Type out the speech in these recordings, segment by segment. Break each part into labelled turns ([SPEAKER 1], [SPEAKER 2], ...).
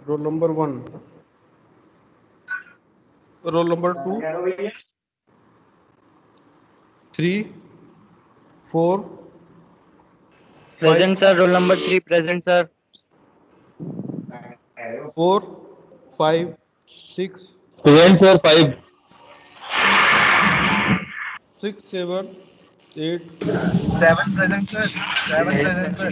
[SPEAKER 1] Roll number 1. Roll number 2. 3, 4,
[SPEAKER 2] Present, sir. Roll number 3, present, sir.
[SPEAKER 1] 4, 5, 6,
[SPEAKER 3] Present, sir. 5.
[SPEAKER 1] 6, 7, 8,
[SPEAKER 4] 7 present, sir. 7 present, sir.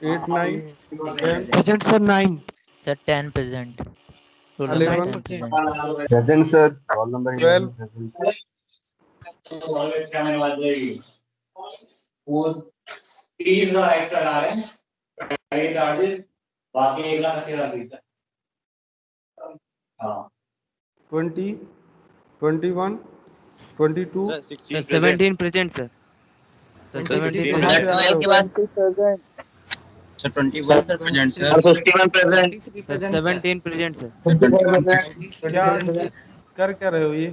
[SPEAKER 1] 8, 9, 10,
[SPEAKER 5] Present, sir. 9.
[SPEAKER 6] Sir, 10 present. Roll number
[SPEAKER 1] 11,
[SPEAKER 6] 10 present.
[SPEAKER 3] Present, sir. Roll number
[SPEAKER 1] 12,
[SPEAKER 3] 11.
[SPEAKER 7] वो 30 का extra ला रहे हैं गाड़ी charges बाकी 1,80,000 हाँ
[SPEAKER 1] 20, 21, 22.
[SPEAKER 5] Sir, 17 present, sir. Sir, 17
[SPEAKER 1] कहाँ
[SPEAKER 5] present.
[SPEAKER 1] से आ रहे हो?
[SPEAKER 3] Sir, 21, sir. Present, sir.
[SPEAKER 2] 51 present.
[SPEAKER 5] Sir, 17 present, sir.
[SPEAKER 3] 21 present.
[SPEAKER 1] क्या कर क्या रहे हो ये?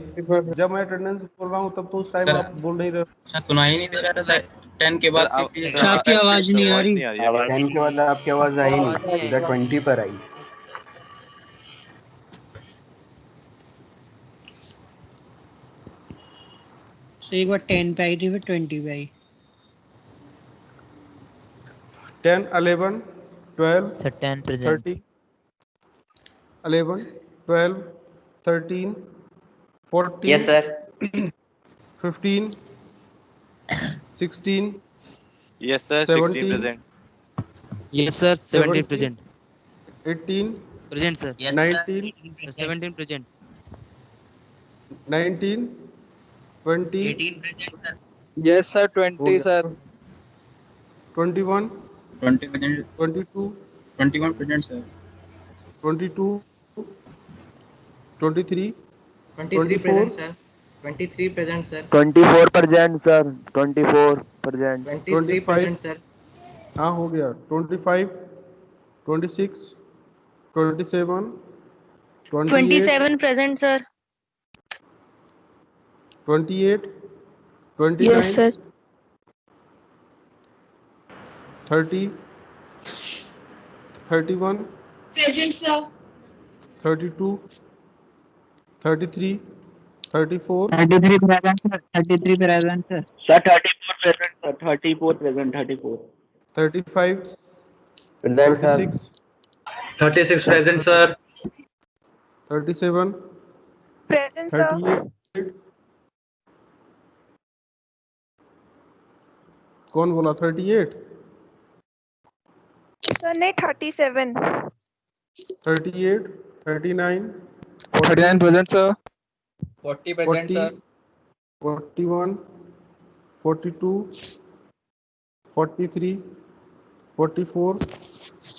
[SPEAKER 1] जब मैं अटेंडेंस बोल रहा हूँ तब तो उस टाइम
[SPEAKER 3] Sir.
[SPEAKER 1] आप बोल नहीं रहे हो।
[SPEAKER 3] सर सुना ही नहीं दे रहा था 10 के बाद
[SPEAKER 8] आपकी आवाज नहीं आ रही।
[SPEAKER 3] 10 के बाद आपकी आवाज आई नहीं, सीधा 20 पर आई।
[SPEAKER 8] तो एक बार 10 पे आई थी फिर 20 पे आई।
[SPEAKER 1] 10, 11, 12,
[SPEAKER 6] Sir, 10 present.
[SPEAKER 1] 30, 11, 12, 13, 14,
[SPEAKER 2] Yes, sir.
[SPEAKER 1] 15, 16,
[SPEAKER 9] Yes, sir.
[SPEAKER 1] 17,
[SPEAKER 9] 16 present.
[SPEAKER 5] Yes, sir. 17
[SPEAKER 1] 17,
[SPEAKER 5] present.
[SPEAKER 1] 18,
[SPEAKER 5] Present, sir.
[SPEAKER 1] 19,
[SPEAKER 5] Sir, 17 present.
[SPEAKER 1] 19, 20,
[SPEAKER 2] 18 present, sir.
[SPEAKER 10] Yes, sir. 20, sir.
[SPEAKER 1] 21,
[SPEAKER 3] 20 present.
[SPEAKER 1] 22,
[SPEAKER 3] 21 present, sir.
[SPEAKER 1] 22, 23,
[SPEAKER 4] 23 present, sir. 23 present, sir.
[SPEAKER 2] 24 present, sir. 24 present.
[SPEAKER 4] 23 present, sir.
[SPEAKER 1] हाँ हो गया। 25, 26, 27, 28,
[SPEAKER 11] 27 present, sir.
[SPEAKER 1] 28, 29,
[SPEAKER 11] Yes, sir.
[SPEAKER 1] 30, 31,
[SPEAKER 11] Present, sir.
[SPEAKER 1] 32, 33, 34,
[SPEAKER 8] 33 present, sir. 33 present, sir.
[SPEAKER 2] Sir, 34 present, sir. 34 present, 34.
[SPEAKER 1] 35,
[SPEAKER 3] Present, sir.
[SPEAKER 1] 36,
[SPEAKER 7] 36 present, sir.
[SPEAKER 1] 37,
[SPEAKER 11] Present, sir.
[SPEAKER 1] 38, कौन बोला 38?
[SPEAKER 11] Sir, नहीं 37.
[SPEAKER 1] 38, 39,
[SPEAKER 10] 39 present, sir.
[SPEAKER 4] 40 present,
[SPEAKER 1] 40,
[SPEAKER 4] sir.
[SPEAKER 1] 41, 42, 43, 44,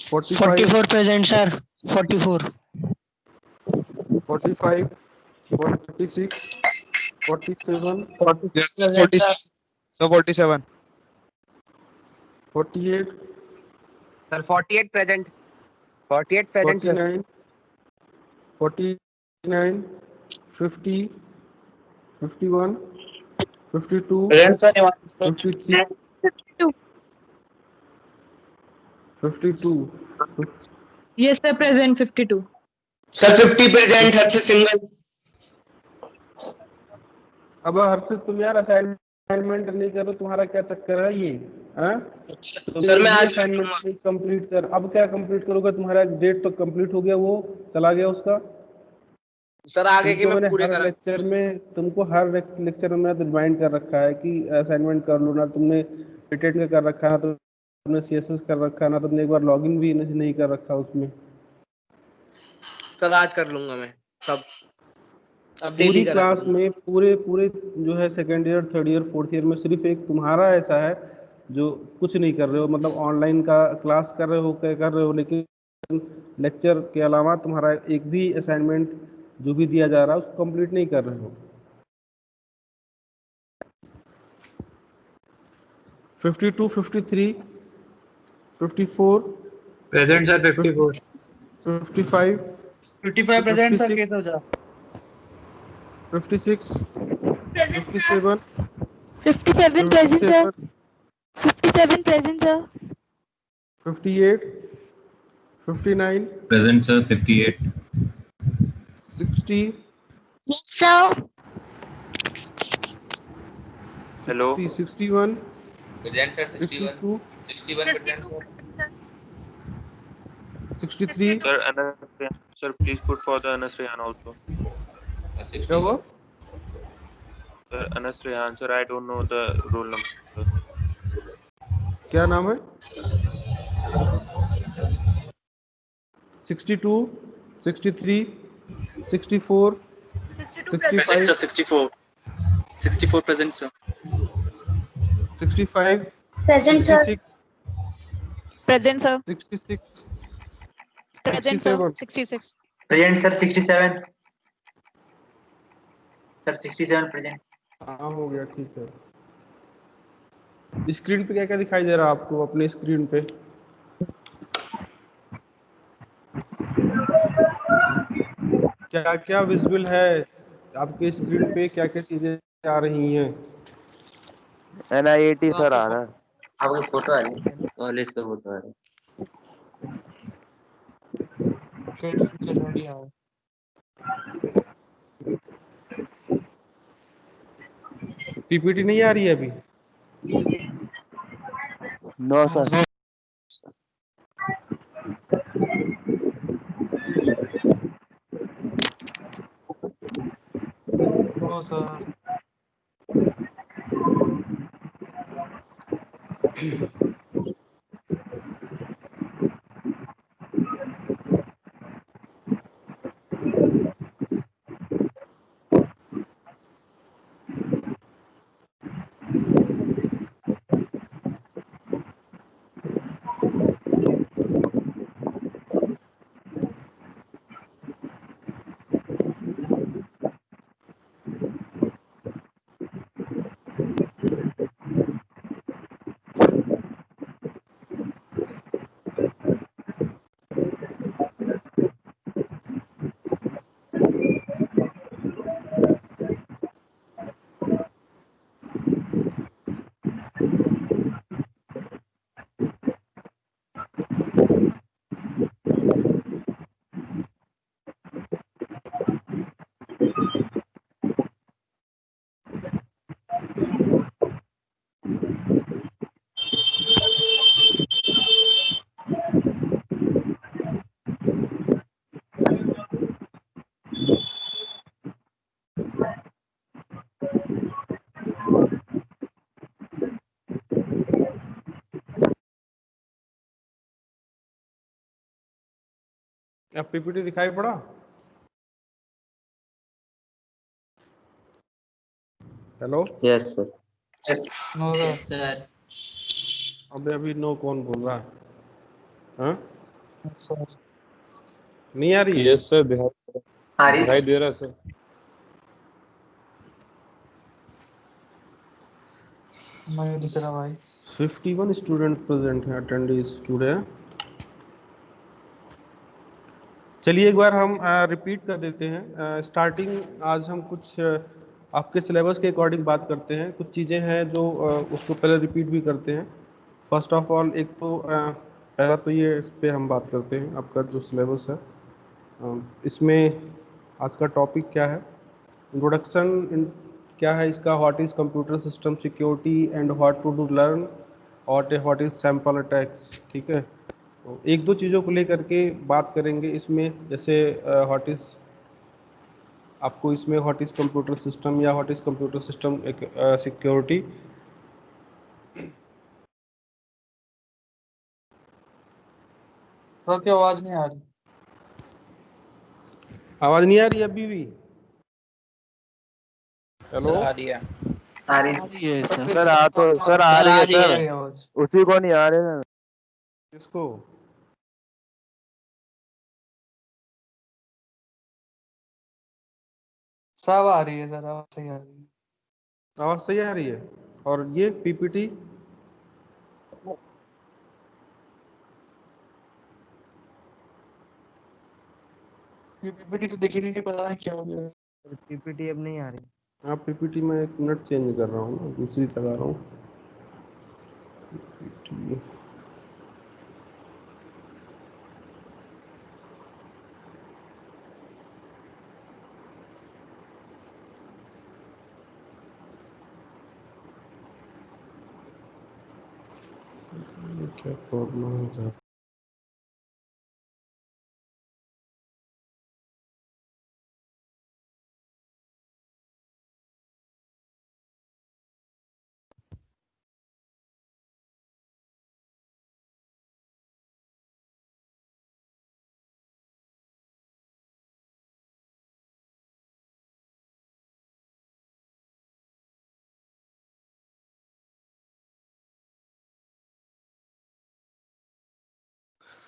[SPEAKER 1] 45,
[SPEAKER 8] 44 present, sir. 44.
[SPEAKER 1] 45, 46, 47,
[SPEAKER 10] Yes, sir. 46. So 47.
[SPEAKER 1] 48,
[SPEAKER 4] Sir, 48 present. 48 present, sir.
[SPEAKER 1] 49, 49, 50, 51, 52,
[SPEAKER 2] Present, sir.
[SPEAKER 1] 53, 52,
[SPEAKER 11] Yes, sir. Present 52.
[SPEAKER 2] Sir, 50 present. Harshit Singhal.
[SPEAKER 1] अब हर्षित तुम यार assignment नहीं करो, तुम्हारा क्या चक्कर है ये? हाँ?
[SPEAKER 2] सर, मैं आज
[SPEAKER 1] असाइनमेंट कंप्लीट कर। अब क्या कंप्लीट करोगे? तुम्हारा डेट तो कंप्लीट हो गया, वो चला गया उसका।
[SPEAKER 2] सर आगे के मैं पूरे
[SPEAKER 1] हर लेक्चर में तुमको हर लेक्चर में रिमाइंड कर रखा है कि असाइनमेंट कर लो ना। तुमने रिटेन का कर रखा है, तुमने सीएसएस कर रखा है ना, तुमने एक बार लॉगिन भी नहीं कर रखा उसमें।
[SPEAKER 2] सर आज कर लूंगा मैं सब। अब
[SPEAKER 1] पूरी
[SPEAKER 2] डेली
[SPEAKER 1] क्लास में पूरे जो है second year, third year, fourth year में सिर्फ एक तुम्हारा ऐसा है जो कुछ नहीं कर रहे हो। मतलब ऑनलाइन का क्लास कर रहे हो, लेकिन लेक्चर के अलावा तुम्हारा एक भी असाइनमेंट जो भी दिया जा रहा है उसको कंप्लीट नहीं कर रहे हो। 52, 53, 54,
[SPEAKER 7] Present, sir. 54.
[SPEAKER 1] 55,
[SPEAKER 4] 55 present, sir.
[SPEAKER 1] 56,
[SPEAKER 4] कैसे हो जा?
[SPEAKER 1] 56,
[SPEAKER 11] Present,
[SPEAKER 1] 57,
[SPEAKER 11] 57 present, sir. 57 present, sir.
[SPEAKER 1] 58, 59,
[SPEAKER 7] Present, sir. 58.
[SPEAKER 1] 60,
[SPEAKER 11] Yes, sir.
[SPEAKER 1] 60, 61,
[SPEAKER 5] Present sir 61.
[SPEAKER 1] 62,
[SPEAKER 5] 61 present sir.
[SPEAKER 1] 63.
[SPEAKER 10] Sir, Anas, sir, please put for the Anas Rehan also.
[SPEAKER 1] क्या हुआ?
[SPEAKER 5] 61.
[SPEAKER 10] Sir, Anas Rehan, sir, I don't know the roll number. Sir.
[SPEAKER 1] क्या नाम है? 62, 63, 64, 65,
[SPEAKER 2] 64. 64 present, sir.
[SPEAKER 1] 65,
[SPEAKER 11] Present, sir.
[SPEAKER 1] 66,
[SPEAKER 11] Present, sir.
[SPEAKER 1] 66,
[SPEAKER 11] Present, sir.
[SPEAKER 1] 67.
[SPEAKER 11] 66.
[SPEAKER 7] Present, sir. 67. Sir, 67 present.
[SPEAKER 1] हाँ हो गया, ठीक है। स्क्रीन पे क्या क्या दिखाई दे रहा है आपको अपने स्क्रीन पे? क्या क्या विजिबल है आपके स्क्रीन पे? क्या क्या चीजें आ रही हैं?
[SPEAKER 10] NIAT सर आ रहा है।
[SPEAKER 7] आपकी फोटो आ रही है, कॉलेज का फोटो आ रहा है।
[SPEAKER 1] पीपीटी नहीं आ रही है अभी?
[SPEAKER 10] No sir.
[SPEAKER 9] No sir.
[SPEAKER 1] अब पीपीटी दिखाई पड़ा? Hello?
[SPEAKER 3] Yes sir.
[SPEAKER 9] No
[SPEAKER 6] Yes,
[SPEAKER 9] sir.
[SPEAKER 6] sir.
[SPEAKER 1] अबे अभी नो कौन बोल रहा है? हाँ?
[SPEAKER 9] सर
[SPEAKER 1] नहीं आ रही?
[SPEAKER 10] यस सर, दिखाई दे रहा है सर।
[SPEAKER 9] नहीं दिख रहा भाई।
[SPEAKER 1] 51 स्टूडेंट प्रेजेंट हैं, अटेंडीज टुडे। चलिए एक बार हम रिपीट कर देते हैं। स्टार्टिंग आज हम कुछ आपके सिलेबस के अकॉर्डिंग बात करते हैं। कुछ चीज़ें हैं जो उसको पहले रिपीट भी करते हैं। फर्स्ट ऑफ ऑल एक तो पहला तो ये इस पे हम बात करते हैं आपका जो सिलेबस है। इसमें आज का टॉपिक क्या है? इंट्रोडक्शन क्या है इसका? What is computer system security and what to do learn और व्हाट इज़ सैम्पल अटैक्स। ठीक है, तो एक दो चीज़ों को लेकर के बात करेंगे इसमें। जैसे व्हाट इज़ आपको इसमें व्हाट इज़ कंप्यूटर सिस्टम या what is computer system security.
[SPEAKER 9] Sir की आवाज नहीं आ रही।
[SPEAKER 1] आवाज़ नहीं आ रही अभी भी? हेलो?
[SPEAKER 7] आ रही है।
[SPEAKER 10] सर आ तो सर आ रही है सर,
[SPEAKER 9] आवाज।
[SPEAKER 10] उसी को नहीं आ रही है।
[SPEAKER 1] किसको?
[SPEAKER 9] सब आ रही है सर, आवाज सही आ रही है।
[SPEAKER 1] आवाज़ सही आ रही है? और ये पीपीटी?
[SPEAKER 9] पीपीटी तो दिखी नहीं, पता नहीं क्या हो गया।
[SPEAKER 3] पीपीटी अब नहीं आ रही।
[SPEAKER 1] आप पीपीटी में एक मिनट चेंज कर रहा हूँ, दूसरी लगा रहा हूँ। PPT। क्या प्रॉब्लम है सर?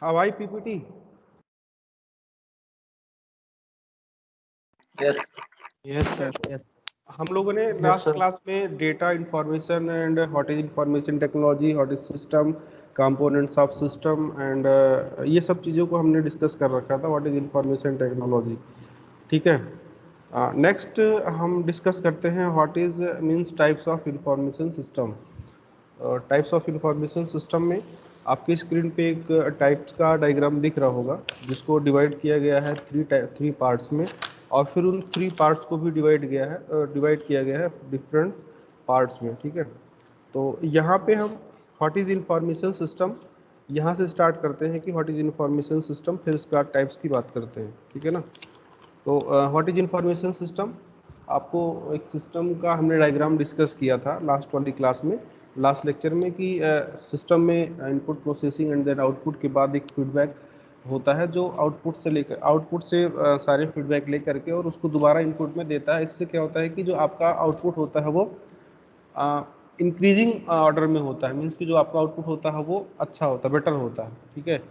[SPEAKER 1] हाँ भाई PPT.
[SPEAKER 2] Yes
[SPEAKER 9] yes sir.
[SPEAKER 4] Yes
[SPEAKER 1] हम लोगों ने लास्ट क्लास में data information and what is information technology, what is system, components of system and ये सब चीज़ों को हमने डिस्कस कर रखा था, व्हाट इज इंफॉर्मेशन टेक्नोलॉजी। ठीक है, नेक्स्ट हम डिस्कस करते हैं what is means types of information system. Types of information system में आपकी स्क्रीन पे एक टाइप्स का डायग्राम दिख रहा होगा, जिसको डिवाइड किया गया है थ्री पार्ट्स में, और फिर उन 3 पार्ट्स को भी डिवाइड किया गया है डिफरेंट पार्ट्स में। ठीक है, तो यहाँ पे हम व्हाट इज इंफॉर्मेशन सिस्टम यहाँ से स्टार्ट करते हैं कि व्हाट इज इंफॉर्मेशन सिस्टम, फिर उसके बाद टाइप्स की बात करते हैं। ठीक है ना, तो व्हाट इज इंफॉर्मेशन सिस्टम, आपको एक सिस्टम का हमने डायग्राम डिस्कस किया था लास्ट वाली क्लास में, लास्ट लेक्चर में, कि सिस्टम में input processing and then output के बाद एक फीडबैक होता है जो आउटपुट से सारे फीडबैक लेकर के और उसको दोबारा इनपुट में देता है। इससे क्या होता है कि जो आपका आउटपुट होता है वो इंक्रीजिंग ऑर्डर में होता है, मीन्स कि जो आपका आउटपुट होता है वो अच्छा होता है, बेटर होता है। ठीक है,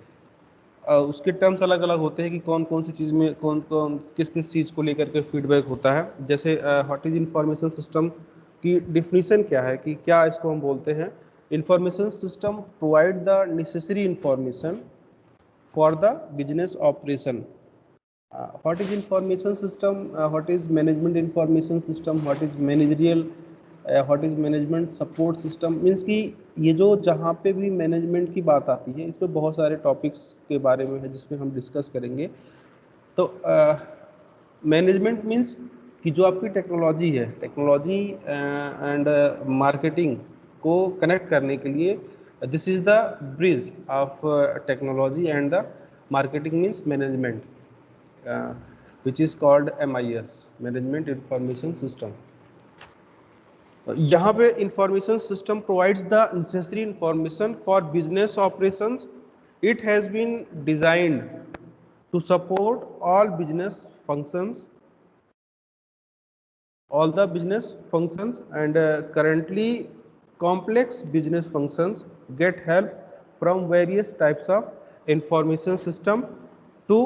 [SPEAKER 1] उसके टर्म्स अलग अलग होते हैं कि कौन कौन सी चीज़ में कौन कौन किस किस चीज़ को लेकर के फीडबैक होता है। जैसे व्हाट इज इंफॉर्मेशन सिस्टम की डिफिनीशन क्या है, कि क्या इसको हम बोलते हैं, information system provide the necessary information for the business operation. What is information system, what is management information system, what is managerial, what is management support system, means कि ये जो जहाँ पे भी मैनेजमेंट की बात आती है इसमें बहुत सारे टॉपिक्स के बारे में है जिसमें हम डिस्कस करेंगे। तो मैनेजमेंट मीन्स कि जो आपकी टेक्नोलॉजी है, टेक्नोलॉजी एंड मार्केटिंग को कनेक्ट करने के लिए this is the bridge of technology and the marketing means management, which is called MIS, management information system. यहाँ पे information system provides the necessary information for business operations. It has been designed to support all business functions, all the business functions, and currently complex business functions get help from various types of information system to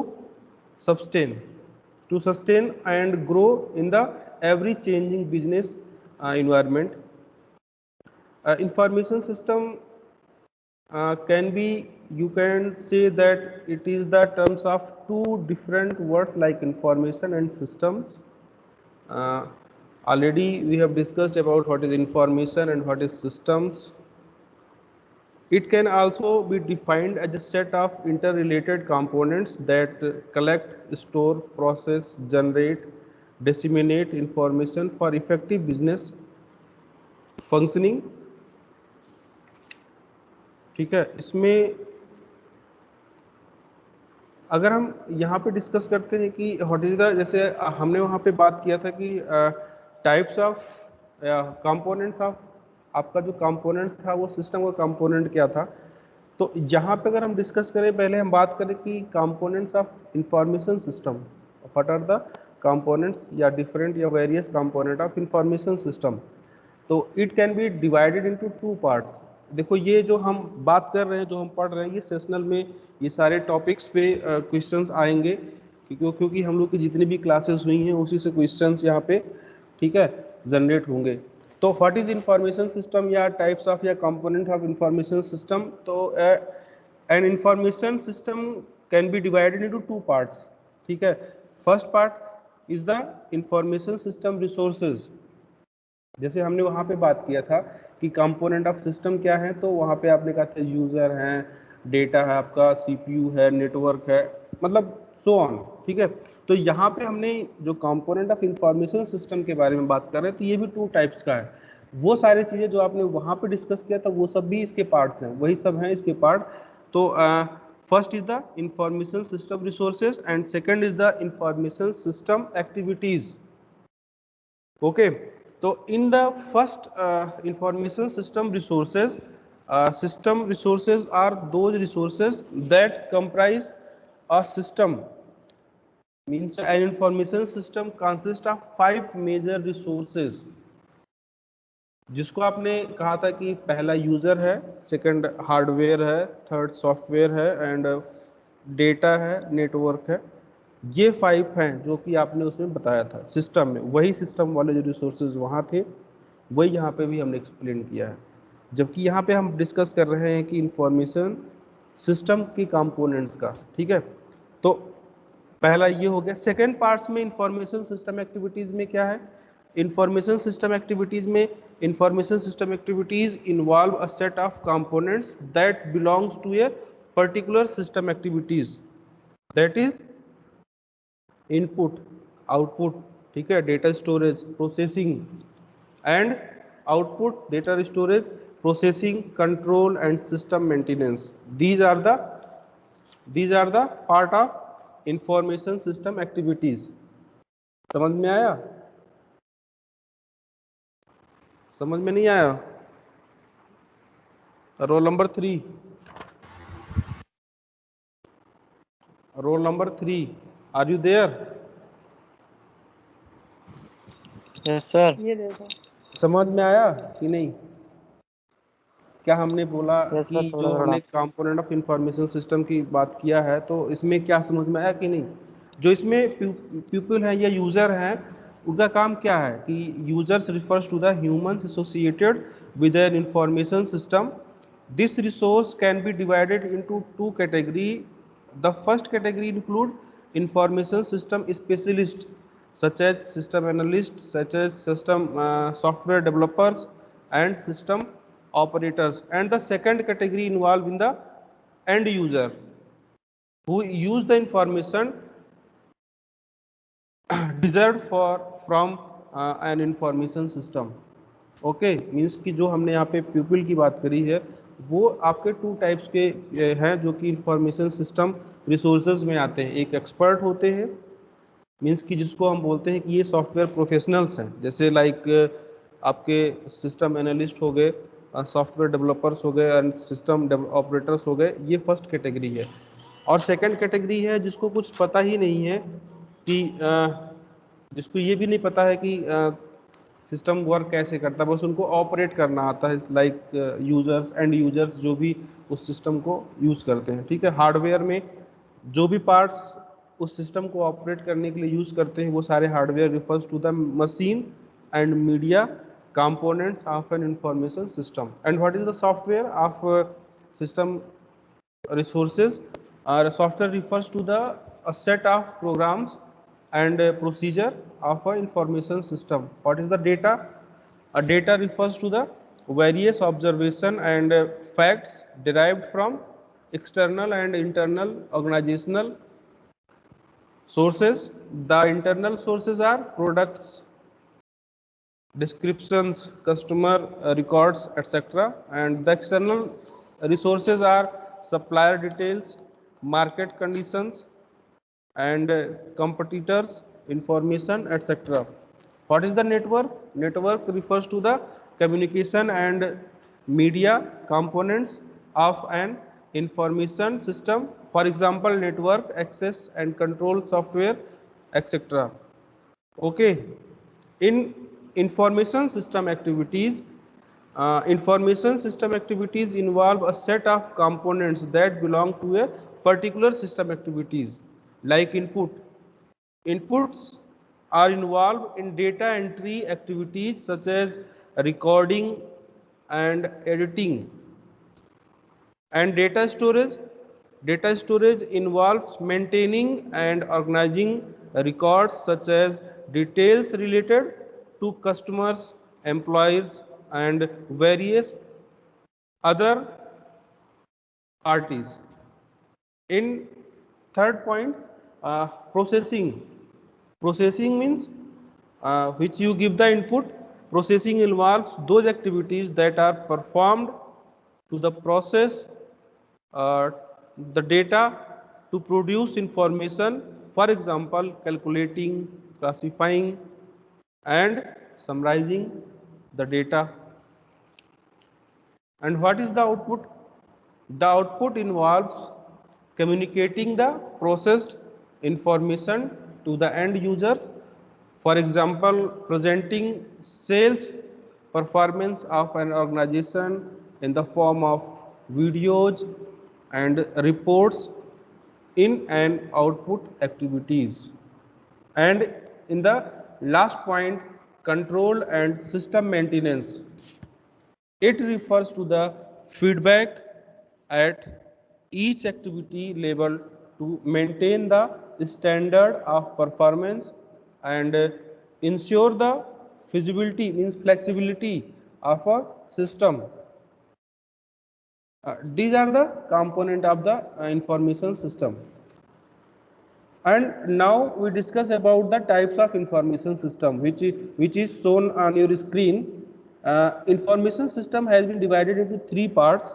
[SPEAKER 1] sustain and grow in the every changing business environment. Information system can be, you can say that it is the terms of two different words like information and systems. Already we have discussed about what is information and what is systems. It can also be defined as a set of interrelated components that collect, store, process, generate, disseminate information for effective business functioning. ठीक है, इसमें अगर हम यहाँ पे discuss करते हैं कि व्हाट इज द, जैसे हमने वहाँ पे बात किया था कि टाइप्स ऑफ कंपोनेंट्स ऑफ, आपका जो कंपोनेंट था वो सिस्टम का कंपोनेंट क्या था। तो यहाँ पे अगर हम डिस्कस करें, पहले हम बात करें कि components of information system, what are the components या डिफरेंट या various component of information system. तो it can be divided into 2 parts. देखो ये जो हम बात कर रहे हैं, जो हम पढ़ रहे हैं, ये सेशनल में ये सारे टॉपिक्स पे क्वेश्चंस आएंगे, क्योंकि हम लोग की जितनी भी क्लासेस हुई हैं उसी से क्वेश्चंस यहाँ पे, ठीक है, जनरेट होंगे। तो व्हाट इज इंफॉर्मेशन सिस्टम या टाइप्स ऑफ या कंपोनेंट ऑफ इंफॉर्मेशन सिस्टम। तो N information system can be divided into 2 parts. ठीक है, first part is the information system resources. जैसे हमने वहाँ पे बात किया था कि कंपोनेंट ऑफ सिस्टम क्या है, तो वहाँ पे आपने कहा था यूजर हैं, डेटा है, आपका CPU है, नेटवर्क है, मतलब सो ऑन। ठीक है, तो यहाँ पे हमने जो कंपोनेंट ऑफ इंफॉर्मेशन सिस्टम के बारे में बात कर रहे हैं, तो ये भी 2 टाइप्स का है। वो सारी चीजें जो आपने वहां पे डिस्कस किया था वो सब भी इसके पार्ट्स हैं, वही सब हैं इसके पार्ट। तो first is the information system resources and second is the information system activities. Okay, तो in the first information system resources, system resources are those resources that comprise a system, means an information system consists of 5 major resources, जिसको आपने कहा था कि पहला user है, second hardware है, third software है एंड डेटा है, नेटवर्क है। ये 5 हैं जो कि आपने उसमें बताया था सिस्टम में। वही सिस्टम वाले जो रिसोर्सेज वहाँ थे वही यहाँ पे भी हमने एक्सप्लेन किया है। जबकि यहाँ पे हम डिस्कस कर रहे हैं कि इंफॉर्मेशन सिस्टम की कंपोनेंट्स का, ठीक है। तो पहला ये हो गया। सेकेंड पार्ट्स में इंफॉर्मेशन सिस्टम एक्टिविटीज में क्या है? इंफॉर्मेशन सिस्टम एक्टिविटीज में information system activities involve a set of components that belongs to a particular system activities, that is input, output, ठीक है, data storage, processing and output, data storage, processing, control and system maintenance. these are the part of information system activities. समझ में आया? समझ में नहीं आया? Roll number 3, roll number 3, are you there?
[SPEAKER 9] Yes sir.
[SPEAKER 1] समझ में आया कि नहीं? क्या हमने बोला
[SPEAKER 9] Yes,
[SPEAKER 1] कि
[SPEAKER 9] sir,
[SPEAKER 1] जो
[SPEAKER 9] थोड़ा
[SPEAKER 1] हमने कंपोनेंट ऑफ इंफॉर्मेशन सिस्टम की बात किया है, तो इसमें क्या समझ में आया कि नहीं? जो इसमें पीपल हैं या यूजर हैं, उनका काम क्या है कि users refers to the humans associated with an information system. This resource can be divided into 2 category. The first category include information system specialist such as system analysts, such as system software developers and system operators, and the second category involved in the end user who use the information deserved from an information system। Okay, means कि जो हमने यहाँ पे people की बात करी है वो आपके 2 टाइप्स के हैं जो कि इंफॉर्मेशन सिस्टम रिसोर्सेज में आते हैं। एक एक्सपर्ट होते हैं, मीन्स कि जिसको हम बोलते हैं कि ये सॉफ्टवेयर प्रोफेशनल्स हैं, जैसे लाइक आपके सिस्टम एनालिस्ट हो गए, सॉफ्टवेयर डेवलपर्स हो गए एंड सिस्टम ऑपरेटर्स हो गए, ये फर्स्ट कैटेगरी है। और सेकंड कैटेगरी है जिसको कुछ पता ही नहीं है कि जिसको ये भी नहीं पता है कि सिस्टम वर्क कैसे करता है, बस उनको ऑपरेट करना आता है, लाइक यूजर्स एंड यूजर्स जो भी उस सिस्टम को यूज़ करते हैं, ठीक है। हार्डवेयर में जो भी पार्ट्स उस सिस्टम को ऑपरेट करने के लिए यूज़ करते हैं वो सारे hardware refers to the machine and media components of an information system। and what is the software of system resources? Software refers to the a set of programs and procedure of an information system। what is the data? Data refers to the various observation and facts derived from external and internal organizational sources। the internal sources are products, descriptions, customer records, etc. and the external resources are supplier details, market conditions and competitors information, etc. what is the network? Network refers to the communication and media components of an information system, for example network access and control software, etc. okay, in information system activities, information system activities involve a set of components that belong to a particular system activities, like input. Inputs are involved in data entry activities such as recording and editing, and data storage. Data storage involves maintaining and organizing records such as details related to customers, employees and various other parties. In third point, processing. Processing means which you give the input processing involves those activities that are performed to the process the data to produce information, for example calculating, classifying and summarizing the data. And what is the output? The output involves communicating the processed information to the end users, for example presenting sales performance of an organization in the form of videos and reports in and output activities. And in the last point, control and system maintenance. It refers to the feedback at each activity level to maintain the standard of performance and ensure the feasibility, means flexibility of a system. These are the component of the information system. And now we discuss about the types of information system which is shown on your screen. Information system has been divided into three parts.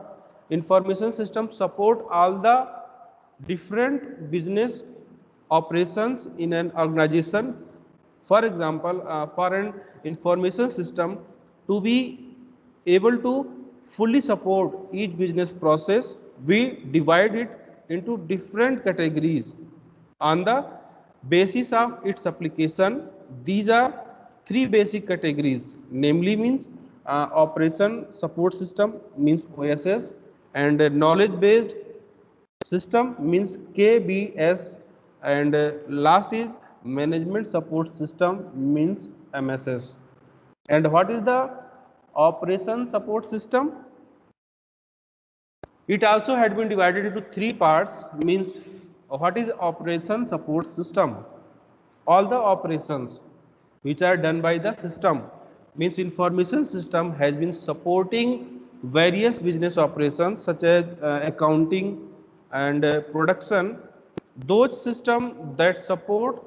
[SPEAKER 1] Information system support all the different business operations in an organization. For example, for an information system to be able to fully support each business process, we divide it into different categories on the basis of its application. These are three basic categories, namely means operation support system means OSS, and knowledge based system means KBS, and last is management support system means MSS. And what is the operation support system? It also had been divided into three parts, means what is operation support system? All the operations which are done by the system, means information system has been supporting various business operations such as accounting and production. Those system that supports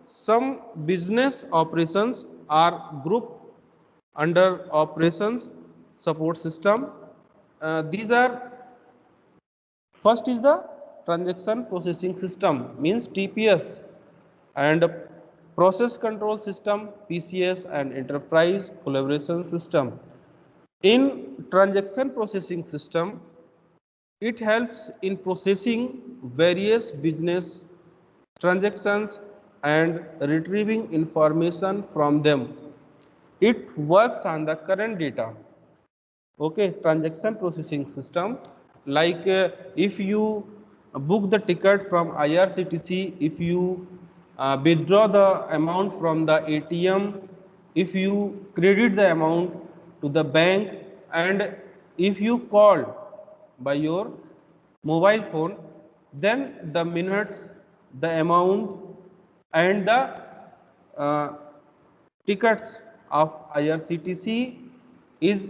[SPEAKER 1] some business operations are grouped under operations support system. These are, first is the transaction processing system means TPS, and process control system PCS, and enterprise collaboration system. In transaction processing system, it helps in processing various business transactions and retrieving information from them. It works on the current data. Okay, transaction processing system, like if you book the ticket from IRCTC, if you withdraw the amount from the ATM, if you credit the amount to the bank, and if you call by your mobile phone, then the minutes, the amount and the tickets of IRCTC is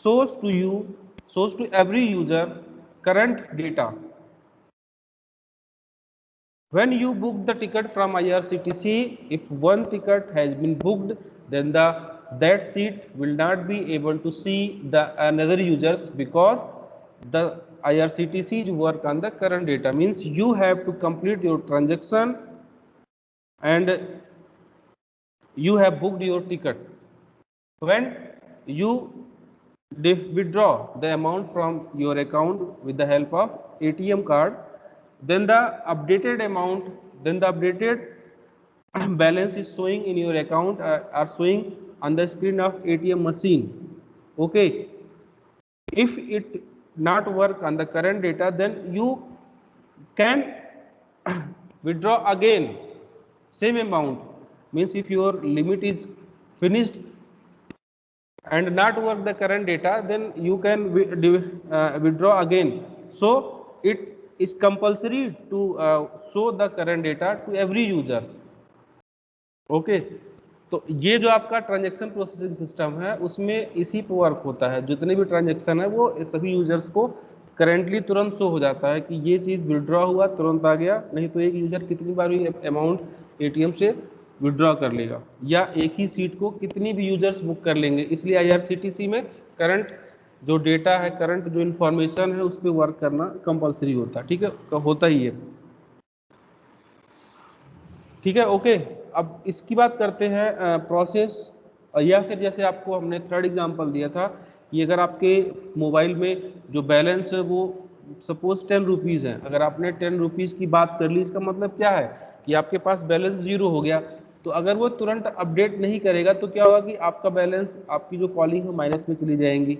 [SPEAKER 1] shows to every user current data. When you book the ticket from IRCTC, if one ticket has been booked, then that seat will not be able to see the another users, because the IRCTC work on the current data, means you have to complete your transaction and you have booked your ticket. When you withdraw the amount from your account with the help of ATM card, then the updated amount, then the updated balance is showing in your account, are showing on the screen of ATM machine. Okay, if it not work on the current data, then you can withdraw again same amount, means if your limit is finished and not work the current data, then you can withdraw again. So it is compulsory to show the current data to every users. Okay, तो ये जो आपका transaction processing system है उसमें इसी पर work होता है। जितने भी ट्रांजैक्शन है वो सभी यूजर्स को करेंटली तुरंत शो हो जाता है कि ये चीज़ विड्रॉ हुआ, तुरंत आ गया, नहीं तो एक यूजर कितनी बार भी अमाउंट एटीएम से विड्रॉ कर लेगा, या एक ही सीट को कितनी भी यूजर्स बुक कर लेंगे। इसलिए IRCTC में करंट जो डेटा है, करंट जो इंफॉर्मेशन है, उस पर वर्क करना कंपलसरी होता है। ठीक है, होता ही है। ठीक है, ओके। अब इसकी बात करते हैं प्रोसेस, या फिर जैसे आपको हमने थर्ड एग्जांपल दिया था कि अगर आपके मोबाइल में जो बैलेंस है वो सपोज 10 रुपीज़ है, अगर आपने 10 रुपीज़ की बात कर ली, इसका मतलब क्या है कि आपके पास बैलेंस 0 हो गया। तो अगर वो तुरंत अपडेट नहीं करेगा तो क्या होगा कि आपका बैलेंस, आपकी जो कॉलिंग है माइनस में चली जाएंगी।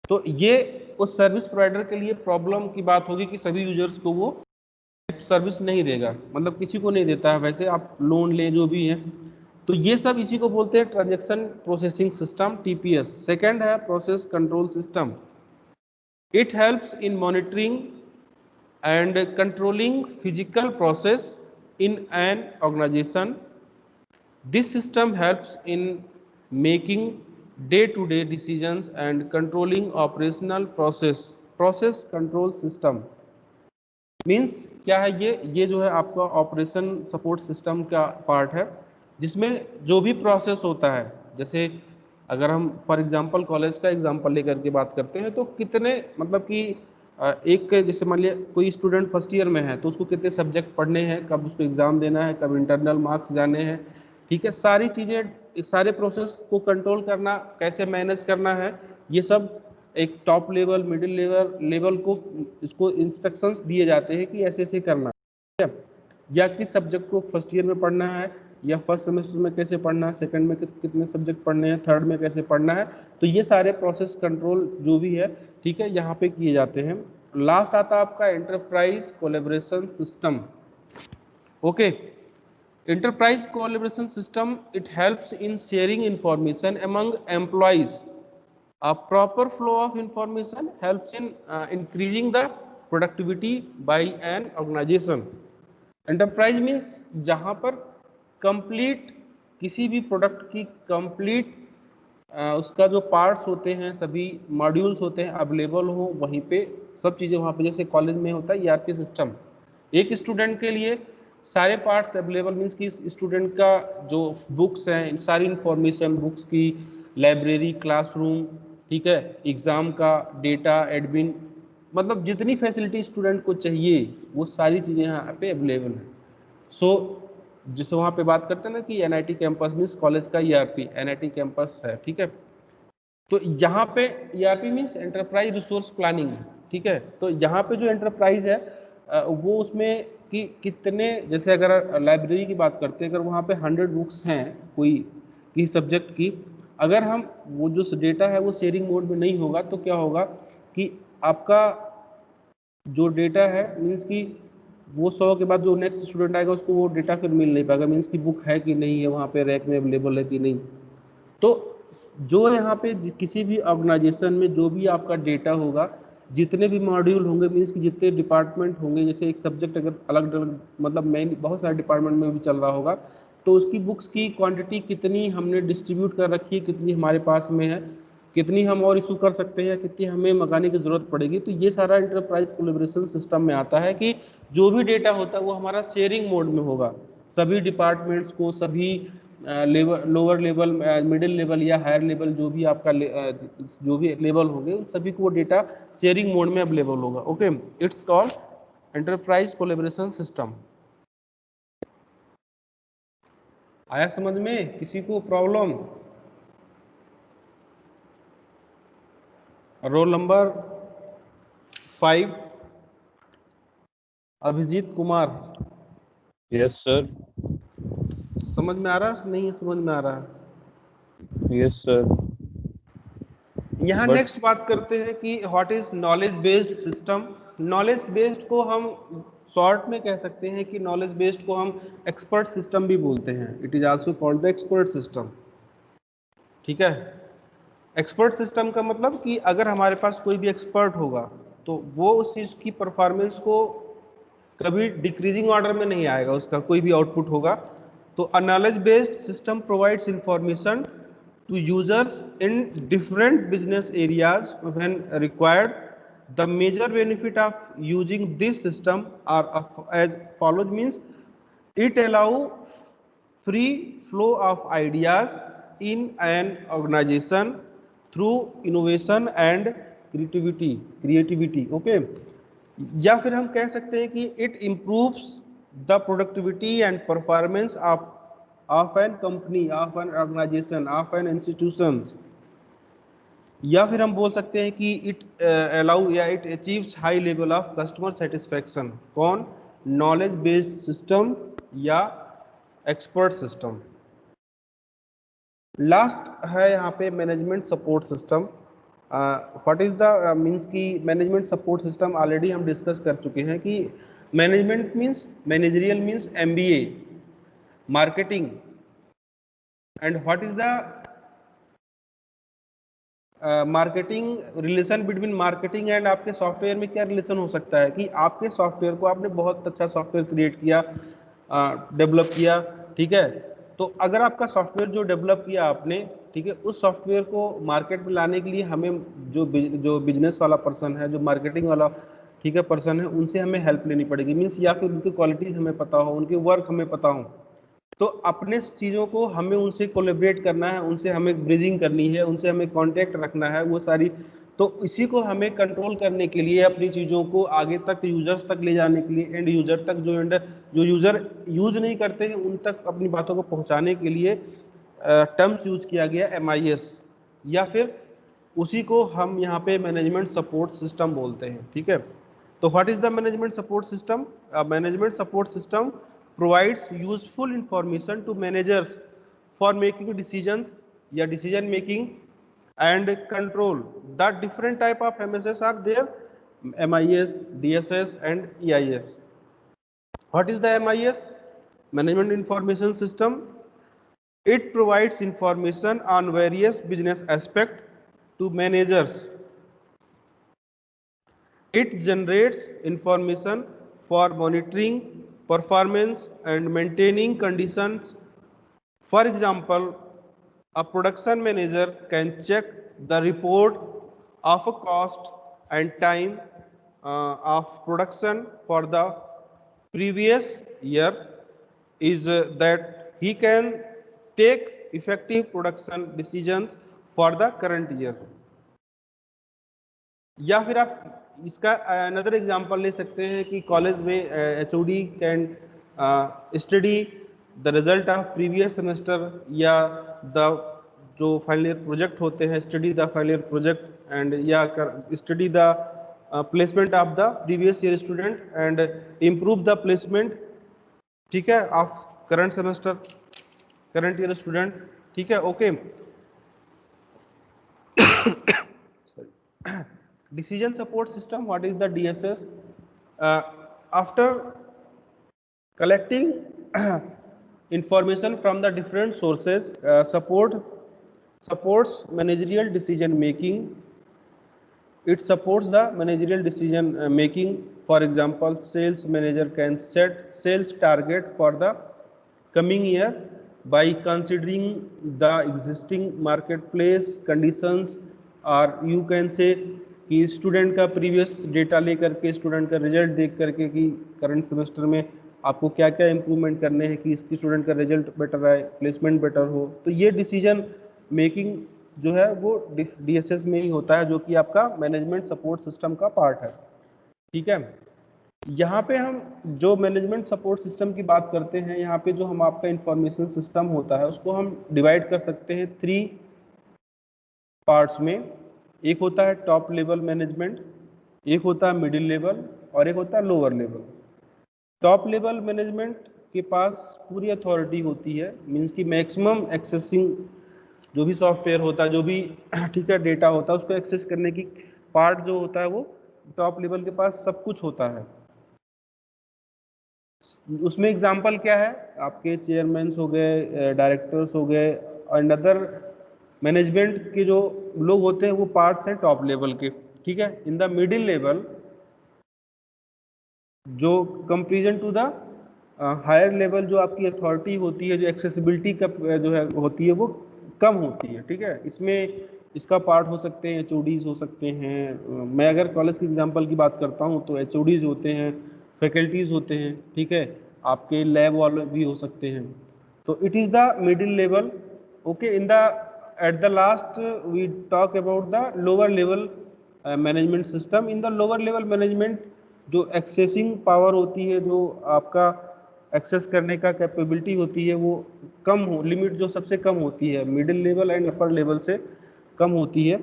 [SPEAKER 1] तो ये उस सर्विस प्रोवाइडर के लिए प्रॉब्लम की बात होगी कि सभी यूजर्स को वो सर्विस नहीं देगा, मतलब किसी को नहीं देता है। वैसे आप लोन ले जो भी है, तो ये सब इसी को बोलते हैं transaction processing system, TPS। Second है process control system. It helps in monitoring and controlling physical process in an organisation. This system helps in making day-to-day decisions and controlling operational process control system means क्या है ये जो है आपका operation support system का part है, जिसमें जो भी प्रोसेस होता है, जैसे अगर हम फॉर एग्जांपल कॉलेज का एग्जांपल लेकर के बात करते हैं, तो कितने मतलब कि एक जैसे मान लिया कोई स्टूडेंट फर्स्ट ईयर में है तो उसको कितने सब्जेक्ट पढ़ने हैं, कब उसको एग्ज़ाम देना है, कब इंटरनल मार्क्स जाने हैं। ठीक है, सारी चीज़ें, सारे प्रोसेस को कंट्रोल करना, कैसे मैनेज करना है, ये सब एक टॉप लेवल, मिडिल लेवल को इसको इंस्ट्रक्शंस दिए जाते हैं कि ऐसे ऐसे करना है, या किस सब्जेक्ट को फर्स्ट ईयर में पढ़ना है, या फर्स्ट सेमेस्टर में कैसे पढ़ना है, सेकंड में कितने सब्जेक्ट पढ़ने हैं, थर्ड में कैसे पढ़ना है। तो ये सारे प्रोसेस कंट्रोल जो भी है, ठीक है, यहाँ पे किए जाते हैं। लास्ट आता है आपका enterprise collaboration system. Okay, enterprise collaboration system, it helps in sharing information among employees. A proper flow of information helps in increasing the productivity by an organization. Enterprise means जहाँ पर complete किसी भी product की complete उसका जो parts होते हैं, सभी मॉड्यूल्स होते हैं, अवेलेबल हो वहीं पे सब चीज़ें वहाँ पे, जैसे कॉलेज में होता है ERP सिस्टम, एक स्टूडेंट के लिए सारे पार्ट्स अवेलेबल मीन्स कि स्टूडेंट का जो बुक्स हैं, सारी इंफॉर्मेशन, बुक्स की लाइब्रेरी, क्लासरूम, ठीक है, एग्ज़ाम का डेटा, एडमिन, मतलब जितनी फैसिलिटी स्टूडेंट को चाहिए वो सारी चीज़ें यहाँ पे अवेलेबल हैं। सो जैसे वहाँ पे बात करते हैं ना कि NIT कैंपस मीन्स कॉलेज का ERP NIT कैंपस है। ठीक है, तो यहाँ पे ERP means enterprise resource planning. ठीक है, तो यहाँ पे जो एंटरप्राइज है वो उसमें कि कितने, जैसे अगर लाइब्रेरी की बात करते हैं, अगर वहाँ पे 100 बुक्स हैं कोई किसी सब्जेक्ट की, अगर हम वो जो डेटा है वो शेयरिंग मोड में नहीं होगा तो क्या होगा कि आपका जो डेटा है मीन्स कि वो 100 के बाद जो नेक्स्ट स्टूडेंट आएगा उसको वो डेटा फिर मिल नहीं पाएगा, मीन्स कि बुक है कि नहीं है, वहाँ पे रैक में अवेलेबल है कि नहीं। तो जो यहाँ पे किसी भी ऑर्गेनाइजेशन में जो भी आपका डेटा होगा, जितने भी मॉड्यूल होंगे, मीन्स कि जितने डिपार्टमेंट होंगे, जैसे एक सब्जेक्ट अगर अलग अलग मतलब मेन बहुत सारे डिपार्टमेंट में भी चल रहा होगा, तो उसकी बुक्स की क्वांटिटी कितनी हमने डिस्ट्रीब्यूट कर रखी है, कितनी हमारे पास में है, कितनी हम और इशू कर सकते हैं, कितनी हमें मंगाने की ज़रूरत पड़ेगी। तो ये सारा एंटरप्राइज कोलैबोरेशन सिस्टम में आता है कि जो भी डेटा होता है वो हमारा शेयरिंग मोड में होगा, सभी डिपार्टमेंट्स को, सभी लोअर लेवल, मिडिल लेवल या हायर लेवल, जो भी आपका जो भी लेवल होंगे उन सभी को वो डेटा शेयरिंग मोड में अवेलेबल होगा। Okay, it's called enterprise collaboration system. आया समझ में? किसी को problem? Roll number 5 Abhijit Kumar.
[SPEAKER 10] Yes sir.
[SPEAKER 1] समझ में आ रहा है? नहीं समझ में आ रहा है?
[SPEAKER 10] Yes sir.
[SPEAKER 1] यहाँ नेक्स्ट बात करते हैं कि what is knowledge based system. Knowledge based को हम शॉर्ट में कह सकते हैं कि नॉलेज बेस्ड को हम एक्सपर्ट सिस्टम भी बोलते हैं। It is also called the expert system. ठीक है, एक्सपर्ट सिस्टम का मतलब कि अगर हमारे पास कोई भी एक्सपर्ट होगा तो वो उस चीज़ की परफॉर्मेंस को कभी डिक्रीजिंग ऑर्डर में नहीं आएगा, उसका कोई भी आउटपुट होगा। तो a knowledge based system provides information to users in different business areas when required. The major benefit of using this system are as follows, means it allow free flow of ideas in an organization through innovation and creativity okay. या फिर हम कह सकते हैं कि it improves the productivity and performance of an company, of an organization, of an institution. या फिर हम बोल सकते हैं कि इट अलाउ या it achieves high level of customer satisfaction. कौन? नॉलेज बेस्ड सिस्टम या एक्सपर्ट सिस्टम. लास्ट है यहाँ पे management support system. What is the means की मैनेजमेंट सपोर्ट सिस्टम ऑलरेडी हम डिस्कस कर चुके हैं कि management means managerial means MBA, marketing, and what is the marketing, relation between marketing and आपके सॉफ्टवेयर में क्या रिलेशन हो सकता है कि आपके सॉफ्टवेयर को आपने बहुत अच्छा सॉफ्टवेयर क्रिएट किया, डेवलप किया, ठीक है. तो अगर आपका सॉफ्टवेयर जो डेवलप किया आपने, ठीक है, उस सॉफ्टवेयर को मार्केट में लाने के लिए हमें जो बिजनेस वाला पर्सन है, जो मार्केटिंग वाला, ठीक है, पर्सन है, उनसे हमें हेल्प लेनी पड़ेगी. मीन्स या फिर उनकी क्वालिटीज हमें पता हो, उनके वर्क हमें पता हो, तो अपने चीज़ों को हमें उनसे कोलैबोरेट करना है, उनसे हमें ब्रिजिंग करनी है, उनसे हमें कांटेक्ट रखना है, वो सारी. तो इसी को हमें कंट्रोल करने के लिए, अपनी चीज़ों को आगे तक यूजर्स तक ले जाने के लिए, एंड यूजर तक, जो यूजर यूज नहीं करते हैं उन तक अपनी बातों को पहुंचाने के लिए टर्म्स यूज किया गया MIS, या फिर उसी को हम यहाँ पे मैनेजमेंट सपोर्ट सिस्टम बोलते हैं. ठीक है. तो what is the management support system? Management support system provides useful information to managers for making decisions या decision making and control. The different type of MSS are there: MIS, DSS and EIS. What is the MIS? Management Information System. It provides information on various business aspects to managers. It generates information for monitoring performance and maintaining conditions. For example, a production manager can check the report of a cost and time of production for the previous year, is that he can take effective production decisions for the current year. या फिर आप इसका another example ले सकते हैं कि college में HOD can study the result of previous semester, या द जो फाइनल ईयर प्रोजेक्ट होते हैं, study the final year project and या study the placement of the previous year student and improve the placement, ठीक है, of current semester, current year student. ठीक है. Okay. Decision support system. What is the DSS? After collecting information from the different sources, supports managerial decision making. It supports the managerial decision making. For example, sales manager can set sales target for the coming year by considering the existing marketplace conditions, or you can say कि student का previous data लेकर के, student का result देख करके कि current semester में आपको क्या क्या इम्प्रूवमेंट करने हैं कि इसकी स्टूडेंट का रिजल्ट बेटर आए, प्लेसमेंट बेटर हो. तो ये डिसीजन मेकिंग जो है वो DSS में ही होता है, जो कि आपका मैनेजमेंट सपोर्ट सिस्टम का पार्ट है. ठीक है. यहाँ पे हम जो मैनेजमेंट सपोर्ट सिस्टम की बात करते हैं, यहाँ पे जो हम आपका इंफॉर्मेशन सिस्टम होता है उसको हम डिवाइड कर सकते हैं 3 पार्ट्स में. एक होता है टॉप लेवल मैनेजमेंट, एक होता है मिडिल लेवल, और एक होता है lower level. Top level management के पास पूरी अथॉरिटी होती है, मीन्स की मैक्सिमम एक्सेसिंग जो भी सॉफ्टवेयर होता है, जो भी ठीक है डेटा होता है, उसको एक्सेस करने की पार्ट जो होता है वो टॉप लेवल के पास सब कुछ होता है. उसमें एग्जांपल क्या है? आपके चेयरमैन हो गए, डायरेक्टर्स हो गए, और अदर मैनेजमेंट के जो लोग होते हैं वो पार्ट्स हैं टॉप लेवल के. ठीक है. इन द मिडिल लेवल, जो comparison to the higher level, जो आपकी अथॉरिटी होती है, जो एक्सेसिबिलिटी का जो है होती है, वो कम होती है. ठीक है. इसमें इसका पार्ट हो सकते हैं HODs हो सकते हैं. मैं अगर कॉलेज की एग्जांपल की बात करता हूँ तो HODs होते हैं, फैकल्टीज होते हैं. ठीक है. आपके लैब वाले भी हो सकते हैं. So it is the middle level. Okay, at the last we talk about the lower level management system. In the lower level management जो accessing power होती है, जो आपका एक्सेस करने का कैपेबिलिटी होती है, वो कम हो, लिमिट जो सबसे कम होती है middle level and upper level से कम होती है,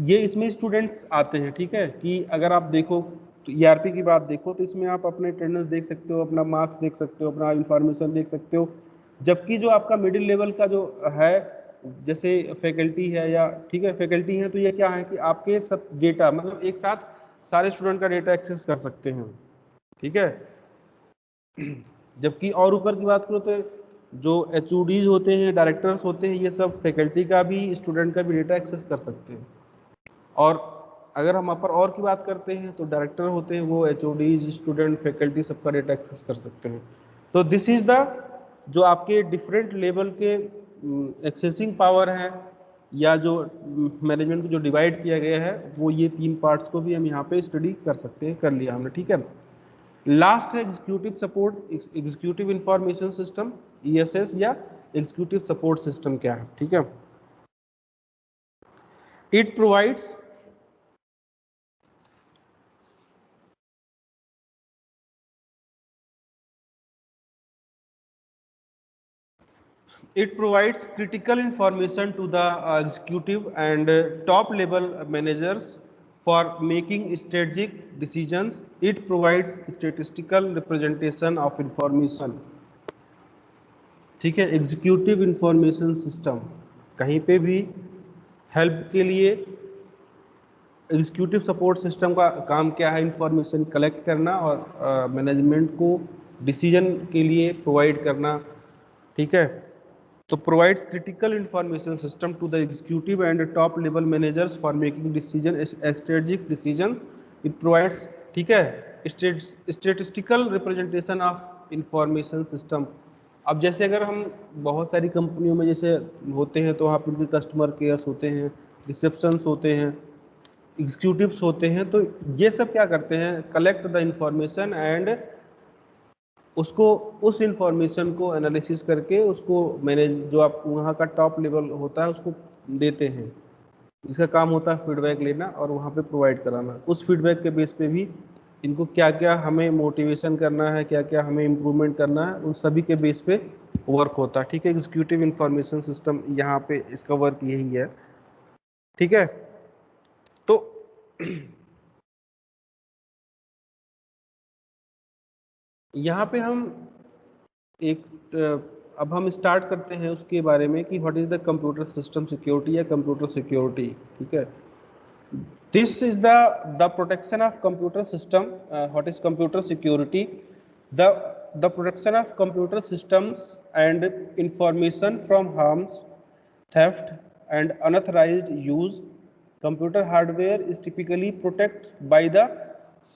[SPEAKER 1] ये इसमें स्टूडेंट्स आते हैं। ठीक है, कि अगर आप देखो तो ईआरपी की बात देखो तो इसमें आप अपने अटेंडेंस देख सकते हो, अपना मार्क्स देख सकते हो, अपना इंफॉर्मेशन देख सकते हो। जबकि जो आपका मिडिल लेवल का जो है, जैसे फैकल्टी है या ठीक है फैकल्टी है, तो ये क्या है कि आपके सब डेटा मतलब एक साथ सारे स्टूडेंट का डेटा एक्सेस कर सकते हैं। ठीक है, जबकि और ऊपर की बात करो तो जो एचओडीज होते हैं, डायरेक्टर्स होते हैं, ये सब फैकल्टी का भी स्टूडेंट का भी डेटा एक्सेस कर सकते हैं। और अगर हम अपर और की बात करते हैं तो डायरेक्टर होते हैं, वो एचओडीज, स्टूडेंट, फैकल्टी सबका डेटा एक्सेस कर सकते हैं। तो दिस इज द जो आपके डिफरेंट लेवल के एक्सेसिंग पावर है या जो मैनेजमेंट को जो डिवाइड किया गया है, वो ये 3 पार्ट्स को भी हम यहाँ पे स्टडी कर सकते हैं, कर लिया हमने। ठीक है, लास्ट है executive support, executive information system, ESS या एग्जीक्यूटिव सपोर्ट सिस्टम क्या है। ठीक है, it provides critical information to the executive and top level managers for making strategic decisions. It provides statistical representation of information. ठीक है, executive information system कहीं पे भी हेल्प के लिए एग्जीक्यूटिव सपोर्ट सिस्टम का काम क्या है, इंफॉर्मेशन कलेक्ट करना और मैनेजमेंट को डिसीजन के लिए प्रोवाइड करना। ठीक है, तो provides critical information system to the executive and top level managers for making decision, strategic decision. It provides ठीक है statistical representation of information system. अब जैसे अगर हम बहुत सारी कंपनियों में जैसे होते हैं तो वहाँ पर उनके कस्टमर केयर्स होते हैं, रिसेप्शंस होते हैं, एग्जीक्यूटिव्स होते हैं, तो ये सब क्या करते हैं, कलेक्ट द इंफॉर्मेशन एंड उसको उस इंफॉर्मेशन को एनालिसिस करके उसको मैनेज जो आप वहाँ का टॉप लेवल होता है उसको देते हैं। इसका काम होता है फीडबैक लेना और वहाँ पे प्रोवाइड कराना। उस फीडबैक के बेस पे भी इनको क्या क्या हमें मोटिवेशन करना है, क्या क्या हमें इम्प्रूवमेंट करना है, उन सभी के बेस पे वर्क होता है। ठीक है, एग्जीक्यूटिव इंफॉर्मेशन सिस्टम यहाँ पे इसका वर्क यही है। ठीक है, तो यहाँ पे हम एक अब हम स्टार्ट करते हैं उसके बारे में कि what is the computer system security या कंप्यूटर सिक्योरिटी। ठीक है, this is the protection of computer system. What is computer security? The protection of computer systems and information from harms, theft and unauthorised use. Computer hardware is typically protect by the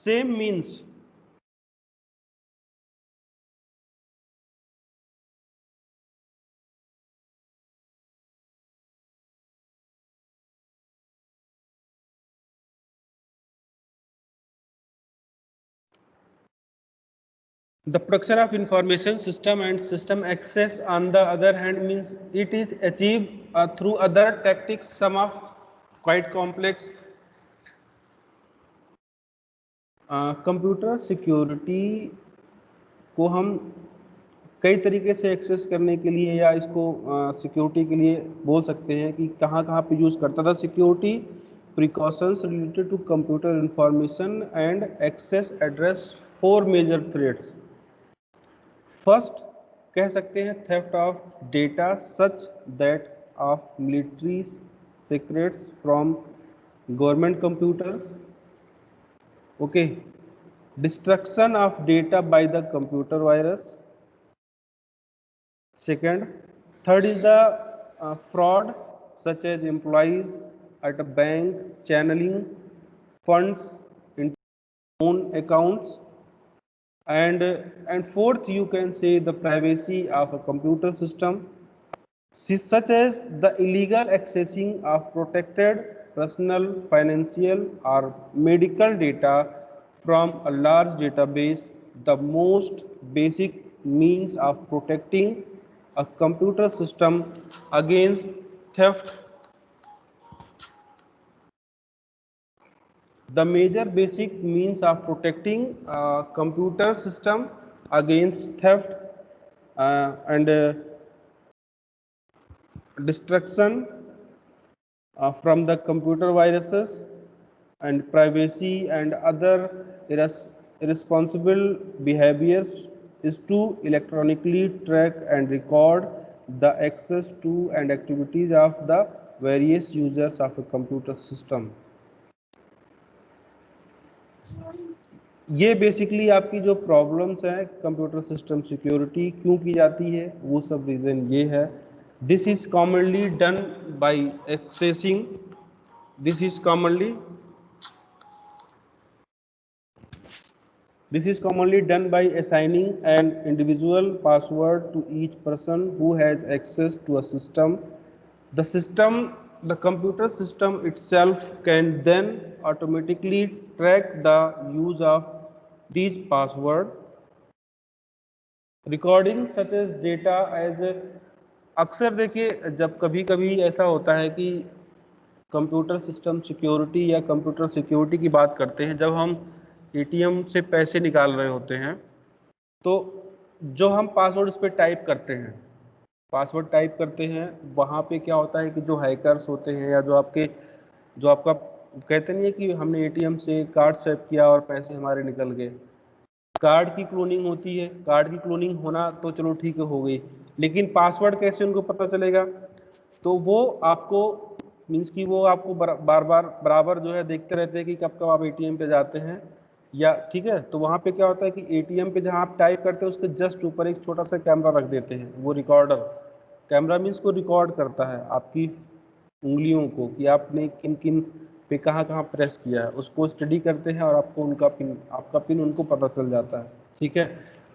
[SPEAKER 1] same means The protection of information system and system access, on the other hand, means it is achieved through other tactics, some of quite complex. Computer security को हम कई तरीके से access करने के लिए या इसको सिक्योरिटी के लिए बोल सकते हैं कि कहाँ कहाँ पे यूज़ करता था। Security precautions related to computer information and access address 4 major threats. First कह सकते हैं theft of data such that of military secrets from government computers. Okay, destruction of data by the computer virus. Second, third is the fraud such as employees at a bank channeling funds into own accounts, and fourth you can say the privacy of a computer system such as the illegal accessing of protected personal, financial or medical data from a large database. The most basic means of protecting a computer system against theft. The major basic means of protecting a computer system against theft and destruction from the computer viruses and privacy and other irresponsible behaviors is to electronically track and record the access to and activities of the various users of a computer system. ये basically आपकी जो problems हैं computer system security क्यों की जाती है वो सब रीज़न ये है. This is commonly done by accessing This is commonly done by assigning an individual password to each person who has access to a system. The computer system itself can then automatically track the use of these password. Recording such as data as अक्सर देखिए जब कभी कभी ऐसा होता है कि computer system security या कंप्यूटर सिक्योरिटी की बात करते हैं, जब हम एटीएम से पैसे निकाल रहे होते हैं तो जो हम पासवर्ड इस पर टाइप करते हैं वहाँ पे क्या होता है कि जो हैकर्स होते हैं या जो आपका कहते नहीं है कि हमने एटीएम से कार्ड स्वैप किया और पैसे हमारे निकल गए, कार्ड की क्लोनिंग होती है. कार्ड की क्लोनिंग होना तो चलो ठीक हो गई, लेकिन पासवर्ड कैसे उनको पता चलेगा? तो वो आपको मीन्स कि वो आपको बराबर जो है देखते रहते हैं कि कब कब आप एटीएम पे जाते हैं या ठीक है. तो वहाँ पे क्या होता है कि एटीएम पे जहाँ आप टाइप करते हैं उसके जस्ट ऊपर एक छोटा सा कैमरा रख देते हैं. वो रिकॉर्डर कैमरा मीन्स को रिकॉर्ड करता है आपकी उंगलियों को कि आपने किन किन पे कहाँ प्रेस किया है, उसको स्टडी करते हैं और आपको आपका पिन उनको पता चल जाता है. ठीक है,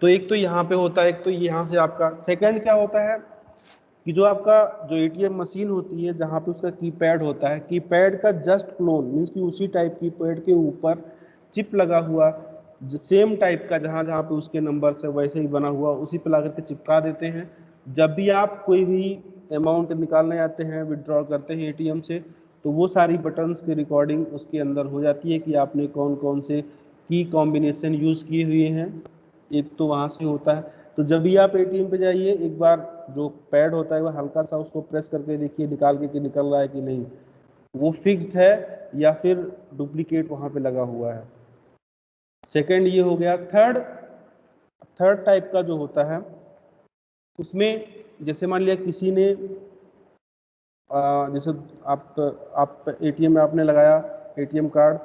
[SPEAKER 1] तो एक तो यहाँ पे होता है, एक तो यहाँ से आपका. सेकेंड क्या होता है कि जो आपका जो एटीएम मशीन होती है जहाँ पे उसका कीपैड होता है, कीपैड का जस्ट क्लोन मीन्स कि उसी टाइप कीपैड के ऊपर चिप लगा हुआ सेम टाइप का जहाँ पे उसके नंबर से वैसे ही बना हुआ उसी पे ला करके चिपका देते हैं. जब भी आप कोई भी अमाउंट निकालने आते हैं, विड्रॉ करते हैं एटीएम से, तो वो सारी बटन्स की रिकॉर्डिंग उसके अंदर हो जाती है कि आपने कौन कौन से की कॉम्बिनेशन यूज़ किए हुए हैं. एक तो वहाँ से होता है. तो जब भी आप एटीएम पे जाइए एक बार जो पैड होता है वो हल्का सा उसको प्रेस करके देखिए निकाल के कि निकल रहा है कि नहीं, वो फिक्स्ड है या फिर डुप्लीकेट वहाँ पे लगा हुआ है. सेकंड ये हो गया. थर्ड टाइप का जो होता है उसमें जैसे मान लिया किसी ने जैसे आप एटीएम में आपने लगाया एटीएम कार्ड,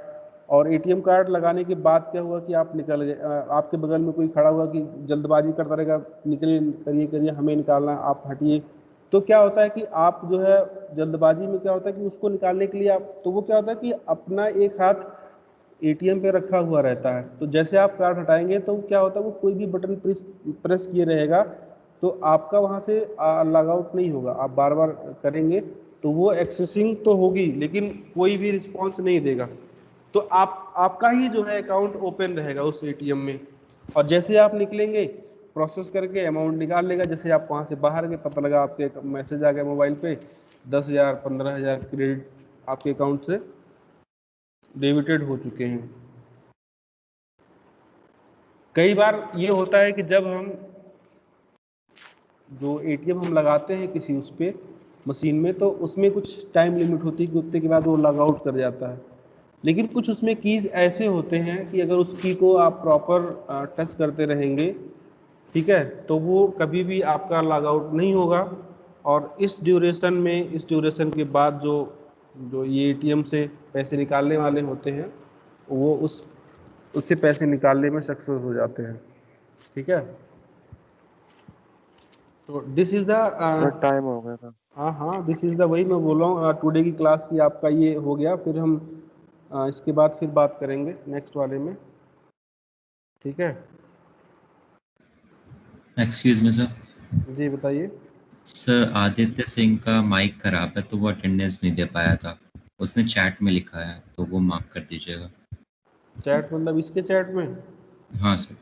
[SPEAKER 1] और एटीएम कार्ड लगाने के बाद क्या हुआ कि आप निकल गए, आपके बगल में कोई खड़ा हुआ कि जल्दबाजी करता रहेगा, निकलिए करिए हमें निकालना, आप हटिए. तो क्या होता है कि आप जो है जल्दबाजी में क्या होता है कि उसको निकालने के लिए आप तो वो क्या होता है कि अपना एक हाथ एटीएम पे रखा हुआ रहता है. तो जैसे आप कार्ड हटाएंगे तो क्या होता है वो कोई भी बटन प्रेस किए रहेगा तो आपका वहाँ से लॉग आउट नहीं होगा. आप बार बार करेंगे तो वो एक्सेसिंग तो होगी लेकिन कोई भी रिस्पॉन्स नहीं देगा. तो आपका ही जो है अकाउंट ओपन रहेगा उस एटीएम में, और जैसे आप निकलेंगे प्रोसेस करके अमाउंट निकाल लेगा. जैसे आप वहाँ से बाहर गए, पता लगा आपके मैसेज आ गया मोबाइल पे 10,000 15,000 क्रेडिट आपके अकाउंट से डेबिटेड हो चुके हैं. कई बार ये होता है कि जब हम जो एटीएम हम लगाते हैं किसी उस पे मशीन में तो उसमें कुछ टाइम लिमिट होती है कि उतने के बाद वो लॉग आउट कर जाता है. लेकिन कुछ उसमें कीज ऐसे होते हैं कि अगर उस की को आप प्रॉपर टच करते रहेंगे, ठीक है, तो वो कभी भी आपका लॉग आउट नहीं होगा. और इस ड्यूरेशन के बाद जो ये एटीएम से पैसे निकालने वाले होते हैं वो उससे पैसे निकालने में सक्सेस हो जाते हैं. ठीक है, तो दिस इज द
[SPEAKER 10] टाइम हो गया था.
[SPEAKER 1] हाँ दिस इज द वही मैं बोल रहा हूँ टुडे की क्लास की आपका ये हो गया. फिर हम इसके बाद फिर बात करेंगे नेक्स्ट वाले में. ठीक है,
[SPEAKER 12] एक्सक्यूज मी सर.
[SPEAKER 1] जी बताइए.
[SPEAKER 12] सर आदित्य सिंह का माइक खराब है तो वो अटेंडेंस नहीं दे पाया था. उसने चैट में लिखा है तो वो मार्क कर दीजिएगा.
[SPEAKER 1] चैट मतलब इसके चैट में?
[SPEAKER 12] हाँ सर.